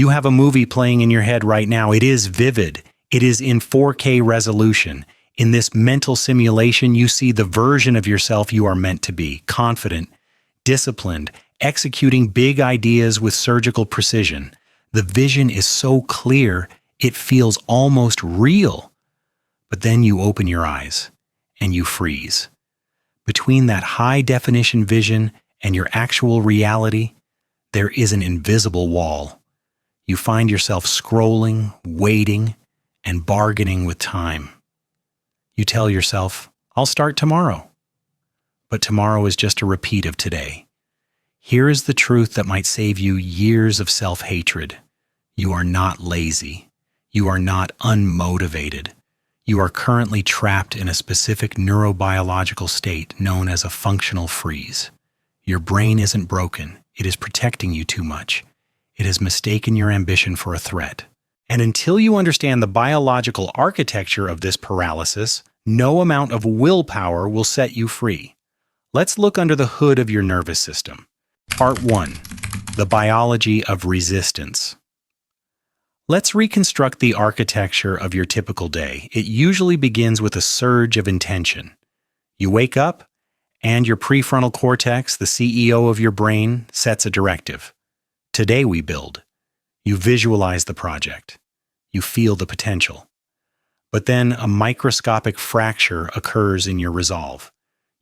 You have a movie playing in your head right now. It is vivid. It is in 4K resolution. In this mental simulation, you see the version of yourself you are meant to be, confident, disciplined, executing big ideas with surgical precision. The vision is so clear, it feels almost real. But then you open your eyes and you freeze. Between that high-definition vision and your actual reality, there is an invisible wall. You find yourself scrolling, waiting, and bargaining with time. You tell yourself, I'll start tomorrow. But tomorrow is just a repeat of today. Here is the truth that might save you years of self-hatred. You are not lazy. You are not unmotivated. You are currently trapped in a specific neurobiological state known as a functional freeze. Your brain isn't broken. It is protecting you too much. It has mistaken your ambition for a threat. And until you understand the biological architecture of this paralysis, no amount of willpower will set you free. Let's look under the hood of your nervous system. Part 1. The biology of resistance. Let's reconstruct the architecture of your typical day. It usually begins with a surge of intention. You wake up, and your prefrontal cortex, the CEO of your brain, sets a directive. Today we build. You visualize the project. You feel the potential. But then a microscopic fracture occurs in your resolve.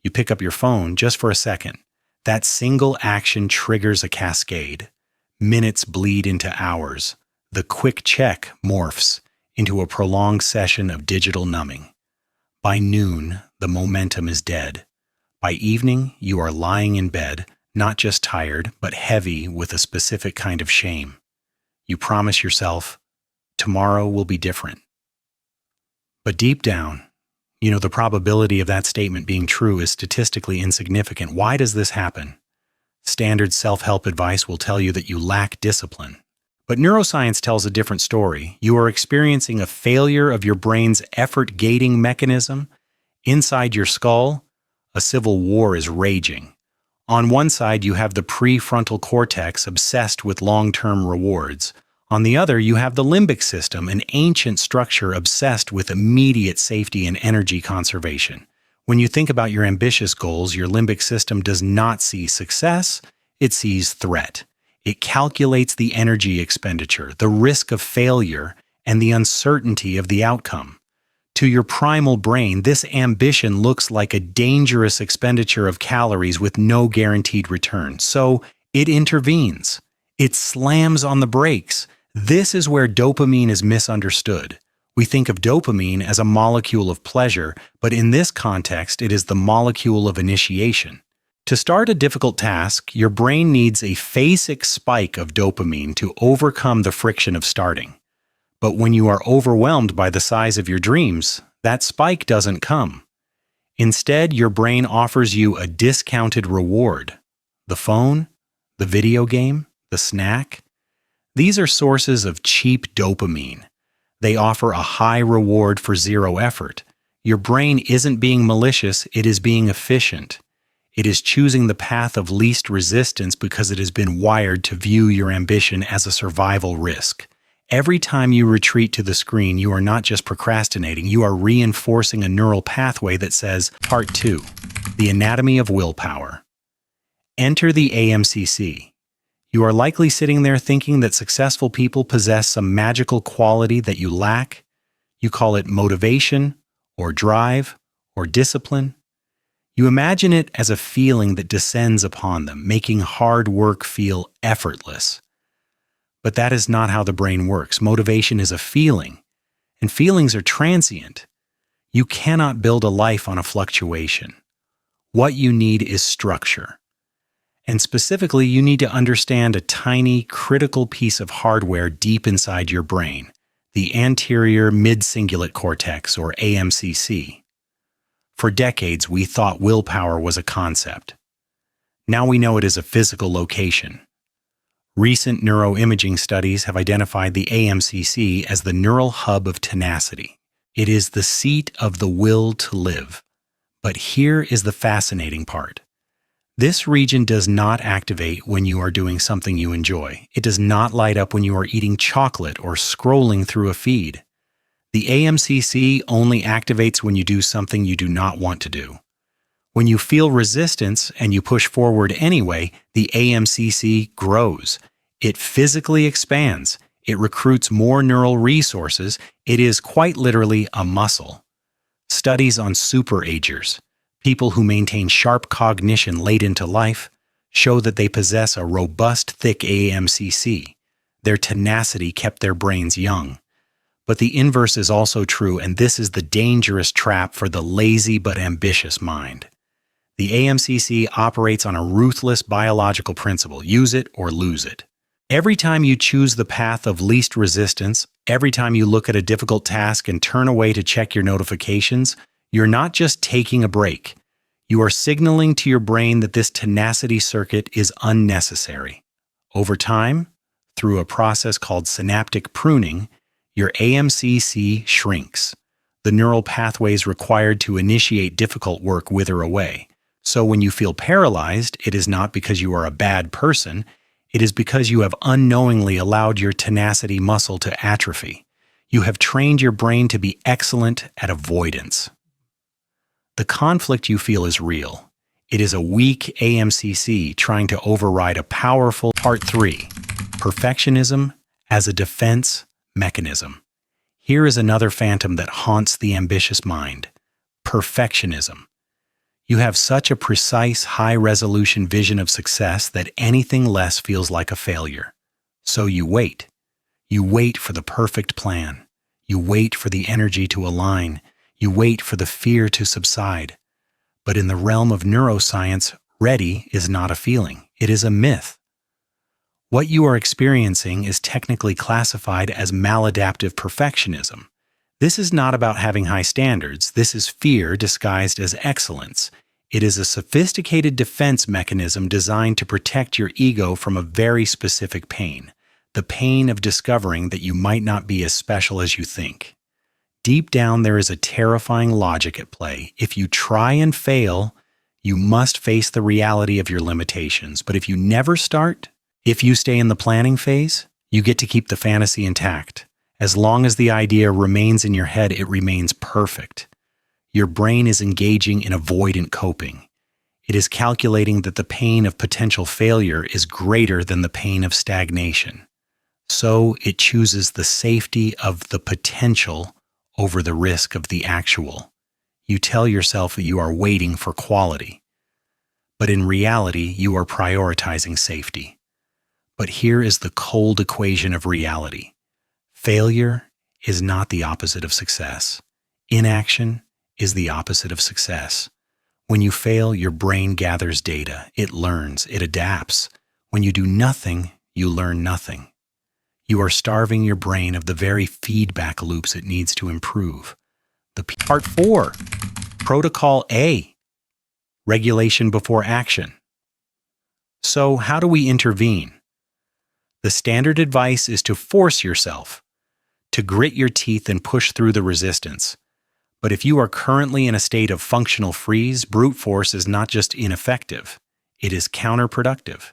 You pick up your phone just for a second. That single action triggers a cascade. Minutes bleed into hours. The quick check morphs into a prolonged session of digital numbing. By noon, the momentum is dead. By evening, you are lying in bed, not just tired, but heavy with a specific kind of shame. You promise yourself, tomorrow will be different. But deep down, you know the probability of that statement being true is statistically insignificant. Why does this happen? Standard self-help advice will tell you that you lack discipline. But neuroscience tells a different story. You are experiencing a failure of your brain's effort-gating mechanism. Inside your skull, a civil war is raging. On one side, you have the prefrontal cortex obsessed with long-term rewards. On the other, you have the limbic system, an ancient structure obsessed with immediate safety and energy conservation. When you think about your ambitious goals, your limbic system does not see success, it sees threat. It calculates the energy expenditure, the risk of failure, and the uncertainty of the outcome. To your primal brain, this ambition looks like a dangerous expenditure of calories with no guaranteed return. So it intervenes. It slams on the brakes. This is where dopamine is misunderstood. We think of dopamine as a molecule of pleasure, but in this context, it is the molecule of initiation. To start a difficult task, your brain needs a phasic spike of dopamine to overcome the friction of starting. But when you are overwhelmed by the size of your dreams, that spike doesn't come. Instead, your brain offers you a discounted reward. The phone, the video game, the snack. These are sources of cheap dopamine. They offer a high reward for zero effort. Your brain isn't being malicious, it is being efficient. It is choosing the path of least resistance because it has been wired to view your ambition as a survival risk. Every time you retreat to the screen, you are not just procrastinating, you are reinforcing a neural pathway that says, Part 2, the anatomy of willpower. Enter the aMCC. You are likely sitting there thinking that successful people possess some magical quality that you lack. You call it motivation, or drive, or discipline. You imagine it as a feeling that descends upon them, making hard work feel effortless. But that is not how the brain works. Motivation is a feeling, and feelings are transient. You cannot build a life on a fluctuation. What you need is structure. And specifically, you need to understand a tiny, critical piece of hardware deep inside your brain, the Anterior Mid-Cingulate Cortex, or aMCC. For decades, we thought willpower was a concept. Now we know it is a physical location. Recent neuroimaging studies have identified the aMCC as the neural hub of tenacity. It is the seat of the will to live. But here is the fascinating part. This region does not activate when you are doing something you enjoy. It does not light up when you are eating chocolate or scrolling through a feed. The aMCC only activates when you do something you do not want to do. When you feel resistance and you push forward anyway, the aMCC grows. It physically expands. It recruits more neural resources. It is quite literally a muscle. Studies on superagers, people who maintain sharp cognition late into life, show that they possess a robust, thick aMCC. Their tenacity kept their brains young. But the inverse is also true, and this is the dangerous trap for the lazy but ambitious mind. The aMCC operates on a ruthless biological principle: use it or lose it. Every time you choose the path of least resistance, every time you look at a difficult task and turn away to check your notifications, you're not just taking a break. You are signaling to your brain that this tenacity circuit is unnecessary. Over time, through a process called synaptic pruning, your aMCC shrinks. The neural pathways required to initiate difficult work wither away. So when you feel paralyzed, it is not because you are a bad person. It is because you have unknowingly allowed your tenacity muscle to atrophy. You have trained your brain to be excellent at avoidance. The conflict you feel is real. It is a weak aMCC trying to override a powerful. Part 3. Perfectionism as a defense mechanism. Here is another phantom that haunts the ambitious mind: perfectionism. You have such a precise, high-resolution vision of success that anything less feels like a failure. So you wait. You wait for the perfect plan. You wait for the energy to align. You wait for the fear to subside. But in the realm of neuroscience, ready is not a feeling. It is a myth. What you are experiencing is technically classified as maladaptive perfectionism. This is not about having high standards. This is fear disguised as excellence. It is a sophisticated defense mechanism designed to protect your ego from a very specific pain: the pain of discovering that you might not be as special as you think. Deep down, there is a terrifying logic at play. If you try and fail, you must face the reality of your limitations. But if you never start, if you stay in the planning phase, you get to keep the fantasy intact. As long as the idea remains in your head, it remains perfect. Your brain is engaging in avoidant coping. It is calculating that the pain of potential failure is greater than the pain of stagnation. So it chooses the safety of the potential over the risk of the actual. You tell yourself that you are waiting for quality, but in reality, you are prioritizing safety. But here is the cold equation of reality. Failure is not the opposite of success. Inaction is the opposite of success. When you fail, your brain gathers data. It learns. It adapts. When you do nothing, you learn nothing. You are starving your brain of the very feedback loops it needs to improve. Part 4. Protocol A. Regulation before action. So, how do we intervene? The standard advice is to force yourself, to grit your teeth and push through the resistance. But if you are currently in a state of functional freeze, brute force is not just ineffective, it is counterproductive.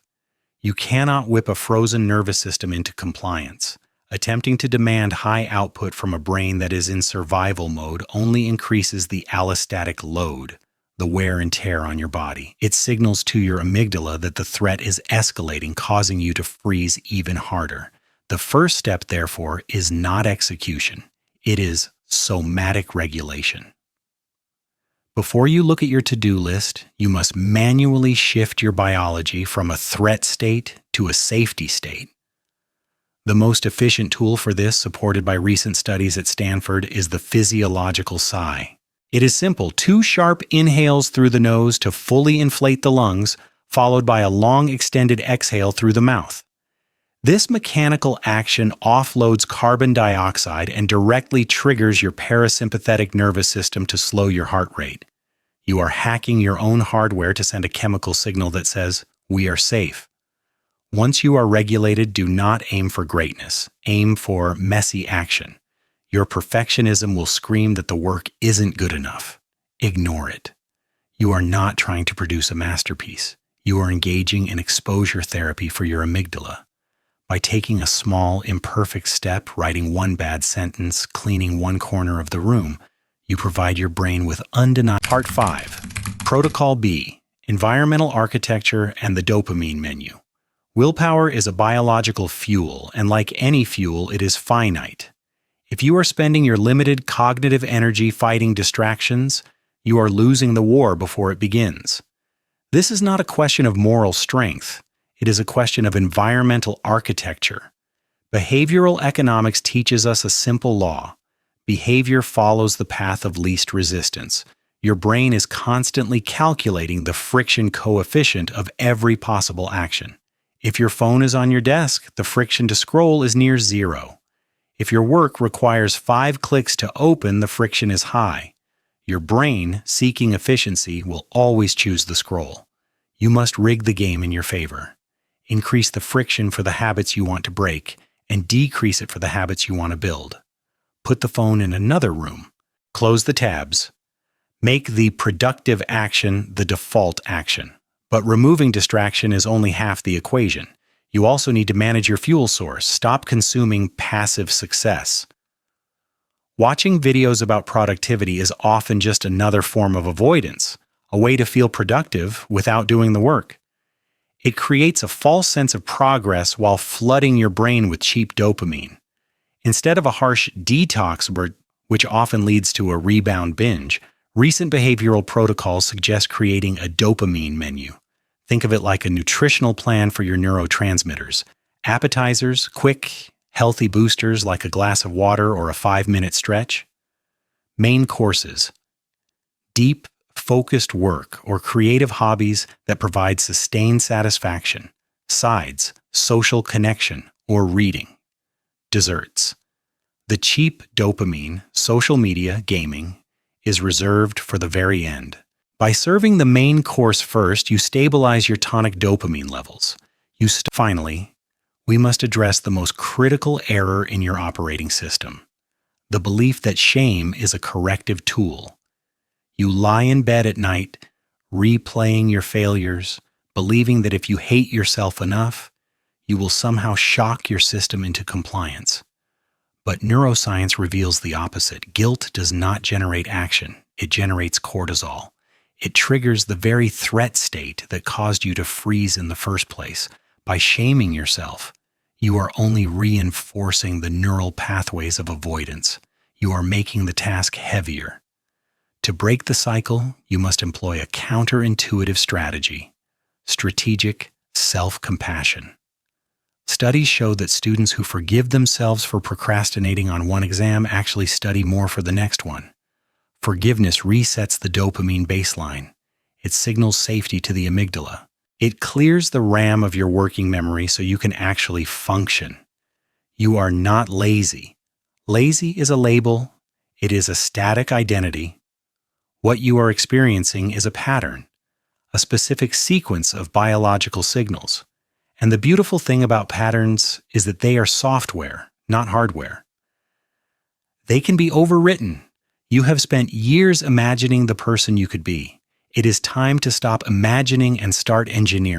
You cannot whip a frozen nervous system into compliance. Attempting to demand high output from a brain that is in survival mode only increases the allostatic load, the wear and tear on your body. It signals to your amygdala that the threat is escalating, causing you to freeze even harder. The first step, therefore, is not execution. It is somatic regulation. Before you look at your to-do list, you must manually shift your biology from a threat state to a safety state. The most efficient tool for this, supported by recent studies at Stanford, is the Physiological Sigh. It is simple: 2 sharp inhales through the nose to fully inflate the lungs, followed by a long extended exhale through the mouth. This mechanical action offloads carbon dioxide and directly triggers your parasympathetic nervous system to slow your heart rate. You are hacking your own hardware to send a chemical signal that says, "We are safe." Once you are regulated, do not aim for greatness. Aim for messy action. Your perfectionism will scream that the work isn't good enough. Ignore it. You are not trying to produce a masterpiece. You are engaging in exposure therapy for your amygdala. By taking a small, imperfect step, writing one bad sentence, cleaning one corner of the room, you provide your brain with undeniable. Part 5. Protocol B. Environmental Architecture and the Dopamine Menu. Willpower is a biological fuel, and like any fuel, it is finite. If you are spending your limited cognitive energy fighting distractions, you are losing the war before it begins. This is not a question of moral strength. It is a question of environmental architecture. Behavioral economics teaches us a simple law. Behavior follows the path of least resistance. Your brain is constantly calculating the friction coefficient of every possible action. If your phone is on your desk, the friction to scroll is near zero. If your work requires 5 clicks to open, the friction is high. Your brain, seeking efficiency, will always choose the scroll. You must rig the game in your favor. Increase the friction for the habits you want to break, and decrease it for the habits you want to build. Put the phone in another room. Close the tabs. Make the productive action the default action. But removing distraction is only half the equation. You also need to manage your fuel source. Stop consuming passive success. Watching videos about productivity is often just another form of avoidance, a way to feel productive without doing the work. It creates a false sense of progress while flooding your brain with cheap dopamine. Instead of a harsh detox, which often leads to a rebound binge, recent behavioral protocols suggest creating a dopamine menu. Think of it like a nutritional plan for your neurotransmitters. Appetizers, quick, healthy boosters like a glass of water or a 5-minute stretch. Main courses: deep, focused work or creative hobbies that provide sustained satisfaction. Sides: social connection or reading. Desserts: the cheap dopamine, social media, gaming, is reserved for the very end. By serving the main course first, you stabilize your tonic dopamine levels. Finally, we must address the most critical error in your operating system: the belief that shame is a corrective tool. You lie in bed at night, replaying your failures, believing that if you hate yourself enough, you will somehow shock your system into compliance. But neuroscience reveals the opposite. Guilt does not generate action. It generates cortisol. It triggers the very threat state that caused you to freeze in the first place. By shaming yourself, you are only reinforcing the neural pathways of avoidance. You are making the task heavier. To break the cycle, you must employ a counterintuitive strategy: strategic self-compassion. Studies show that students who forgive themselves for procrastinating on one exam actually study more for the next one. Forgiveness resets the dopamine baseline. It signals safety to the amygdala. It clears the RAM of your working memory so you can actually function. You are not lazy. Lazy is a label. It is a static identity. What you are experiencing is a pattern, a specific sequence of biological signals. And the beautiful thing about patterns is that they are software, not hardware. They can be overwritten. You have spent years imagining the person you could be. It is time to stop imagining and start engineering.